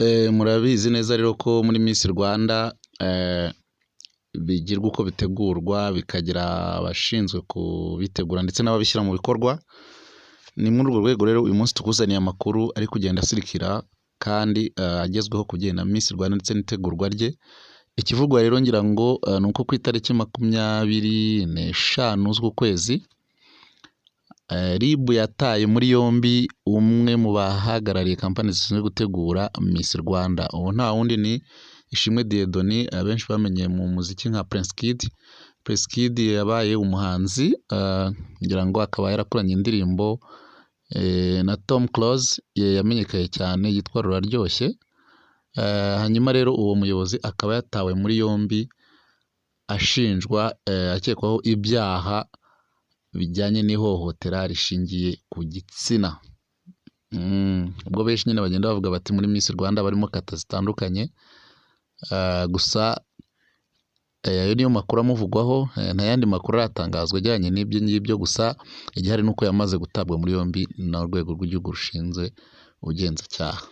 Murabizi neza rero ko muri Miss Rwanda bigirwa uko bitegurwa, bikagira abashinzwe kubitegura ndetse n'ababishyira mu bikorwa. Ni muri urwo rwego rero uyu munsi tukuzaniye amakuru ari kugenda asirikira kandi agezweho ku bijyanye na Miss Rwanda ndetse n'itegurwa rye. Ikivugwa rero ngira ngo ni uko ku itariki 25 z'uku kwezi RIB yataye muri yombi umwe mu bahagarariye kampani zishinzwe gutegura Miss Rwanda. Uwo nta wundi ni Ishimwe Dieudonné, abenshi bamenye mu muziki nka Prince Kid. Prince Kid yabaye umuhanzi ngira ngo akaba yarakoranye indirimbo na Tom Close yamenyekaye cyane yitwa Ruraryoshye. Hanyuma rero uwo muyobozi akaba yatawe muri yombi ashinjwa akekwaho ibyaha bijyanye n'ihohotera rishingiye ku gitsina. Ubwo benshi nyine bagenda bavuga bati muri Miss Rwanda barimo kata zitandukanye, gusa ayo niyo makuru amuvugwaho, nta yandi makuru aratangazwa ajyanye n'ibyo ngibyo. Gusa igihari ni uko yamaze gutabwa muri yombi n'urwego rw'igihugu rushinzwe ubugenzacyaha.